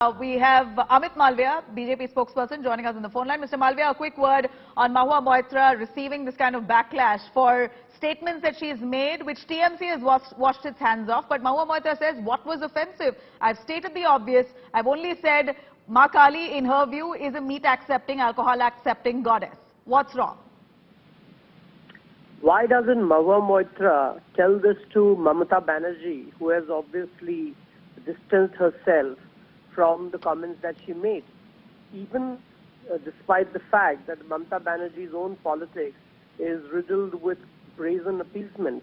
We have Amit Malviya, BJP spokesperson, joining us on the phone line. Mr. Malviya, a quick word on Mahua Moitra receiving this kind of backlash for statements that she has made, which TMC has washed its hands off. But Mahua Moitra says, what was offensive? I've stated the obvious. I've only said Ma Kaali, in her view, is a meat-accepting, alcohol-accepting goddess. What's wrong? Why doesn't Mahua Moitra tell this to Mamata Banerjee, who has obviously distanced herself from the comments that she made? Even despite the fact that Mamata Banerjee's own politics is riddled with brazen appeasement,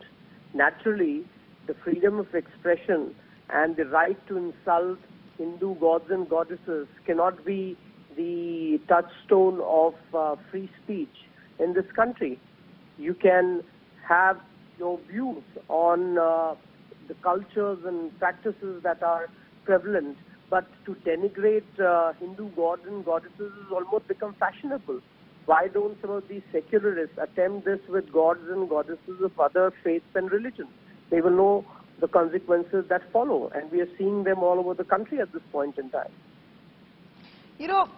naturally the freedom of expression and the right to insult Hindu gods and goddesses cannot be the touchstone of free speech in this country. You can have your views on the cultures and practices that are prevalent, but to denigrate Hindu gods and goddesses has almost become fashionable. Why don't some of these secularists attempt this with gods and goddesses of other faiths and religions? They will know the consequences that follow, and we are seeing them all over the country at this point in time. You know,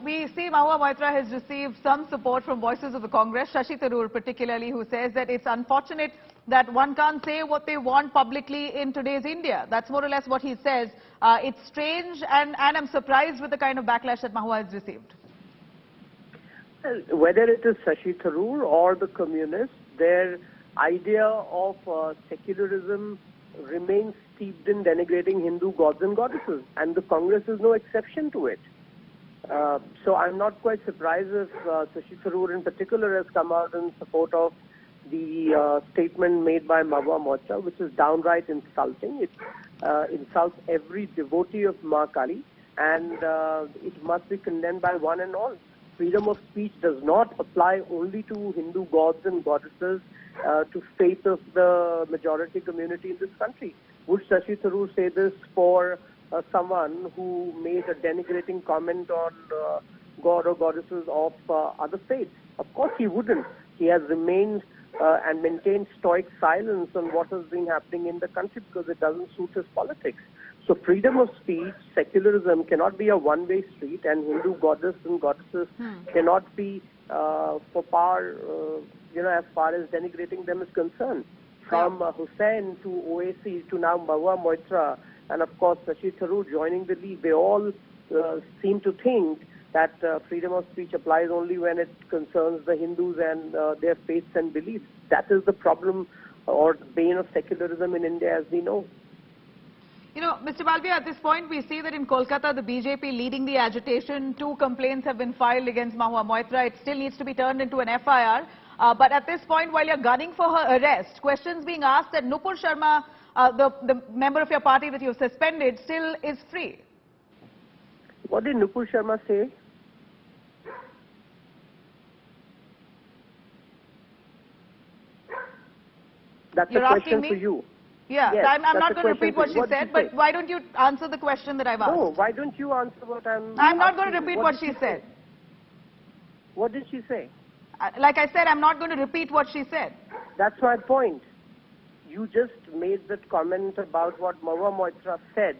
we see Mahua Moitra has received some support from voices of the Congress, Shashi Tharoor particularly, who says that it's unfortunate that one can't say what they want publicly in today's India. That's more or less what he says. It's strange, and I'm surprised with the kind of backlash that Mahua has received. Whether it is Shashi Tharoor or the communists, their idea of secularism remains steeped in denigrating Hindu gods and goddesses, and the Congress is no exception to it. So I'm not quite surprised if Shashi Tharoor in particular has come out in support of the statement made by Mahua Moitra, which is downright insulting. It insults every devotee of Ma Kaali, and it must be condemned by one and all. Freedom of speech does not apply only to Hindu gods and goddesses, to faith of the majority community in this country. Would Shashi Tharoor say this for someone who made a denigrating comment on god or goddesses of other faiths? Of course he wouldn't. He has remained and maintained stoic silence on what has been happening in the country because it doesn't suit his politics. So freedom of speech, secularism cannot be a one-way street, and Hindu goddess and goddesses cannot be for power, as far as denigrating them is concerned. From Hussain to OAC to now Mahua Moitra, and of course Shashi Tharoor joining the league, they all seem to think that freedom of speech applies only when it concerns the Hindus and their faiths and beliefs. That is the problem or the bane of secularism in India, as we know. You know, Mr. Malviya, at this point we see that in Kolkata the BJP leading the agitation. 2 complaints have been filed against Mahua Moitra. It still needs to be turned into an FIR. But at this point, while you're gunning for her arrest, questions being asked that Nupur Sharma, the member of your party that you've suspended, still is free. What did Nupur Sharma say? That's a question for you. Yeah, yes, I'm not going to repeat what she said, but why don't you answer the question that I've asked? No, why don't you answer what I'm not going to repeat what she said. What did she say? Like I said, I'm not going to repeat what she said. That's my point. You just made that comment about what Mahua Moitra said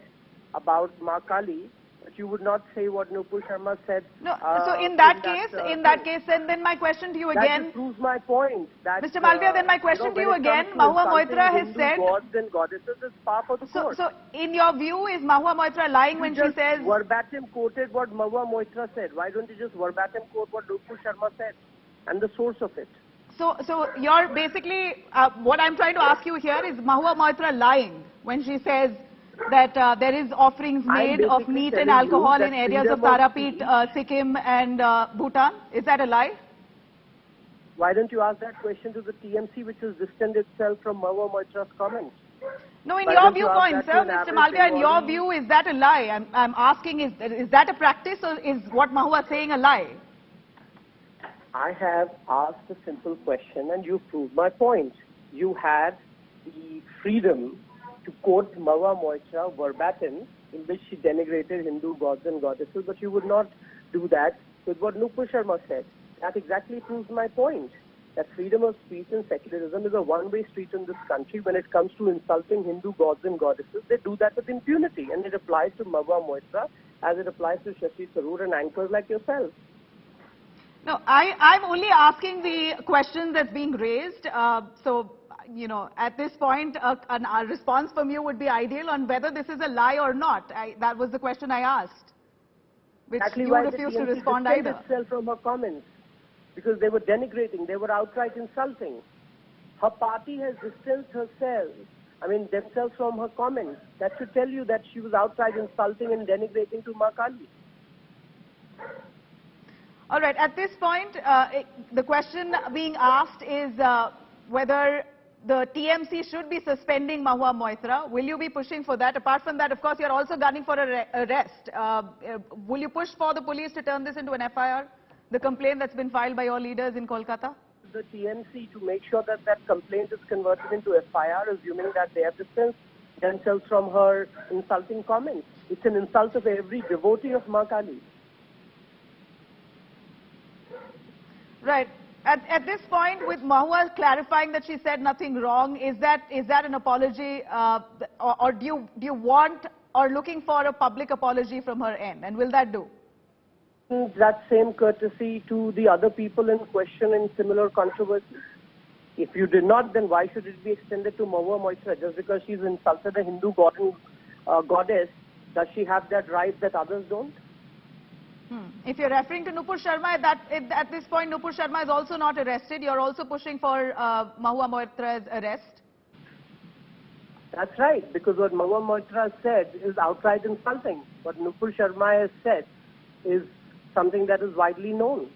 about Ma Kaali, but you would not say what Nupur Sharma said. No, so in that case, then my question to you again. That proves my point. That, Mr. Malviya, then my question to you again. Mahua Moitra has said gods and goddesses is par for the course. So in your view, is Mahua Moitra lying when she says? Verbatim quoted what Mahua Moitra said. Why don't you just verbatim quote what Nupur Sharma said and the source of it? So you're basically, what I'm trying to ask you here is Mahua Moitra lying when she says that there is offerings made of meat and alcohol in areas of Tarapeeth, Sikkim and Bhutan? Is that a lie? Why don't you ask that question to the TMC, which has distanced itself from Mahua Moitra's comments? No, in your viewpoint, sir, Mr. Malviya, in your view, is that a lie? I'm asking, is that a practice or is what Mahua saying a lie? I have asked a simple question and you proved my point. You had the freedom to quote Mahua Moitra verbatim, in which she denigrated Hindu gods and goddesses, but you would not do that with what Nupur Sharma said. That exactly proves my point, that freedom of speech and secularism is a one-way street in this country. When it comes to insulting Hindu gods and goddesses, they do that with impunity, and it applies to Mahua Moitra as it applies to Shashi Tharoor and anchors like yourself. No, I'm only asking the question that's being raised. So, you know, at this point, a response from you would be ideal on whether this is a lie or not. That was the question I asked, which Exactly you why refused the to TMC respond distanced either. itself from her comments, because they were denigrating, they were outright insulting. Her party has distanced themselves from her comments. That should tell you that she was outright insulting and denigrating to Ma Kaali. All right. At this point, the question being asked is whether the TMC should be suspending Mahua Moitra. Will you be pushing for that? Apart from that, of course, you're also gunning for arrest. Will you push for the police to turn this into an FIR? The complaint that's been filed by your leaders in Kolkata? The TMC to make sure that that complaint is converted into FIR, assuming that they have distanced themselves from her insulting comments. It's an insult of every devotee of Ma Kaali. Right. At this point, with Mahua clarifying that she said nothing wrong, is that an apology, or do you want or looking for a public apology from her end, and will that do? That same courtesy to the other people in question in similar controversies. If you did not, then why should it be extended to Mahua Moitra? Just because she's insulted a Hindu goddess, does she have that right that others don't? If you're referring to Nupur Sharma, at this point, Nupur Sharma is also not arrested. You're also pushing for Mahua Moitra's arrest. That's right, because what Mahua Moitra said is outright insulting. What Nupur Sharma has said is something that is widely known.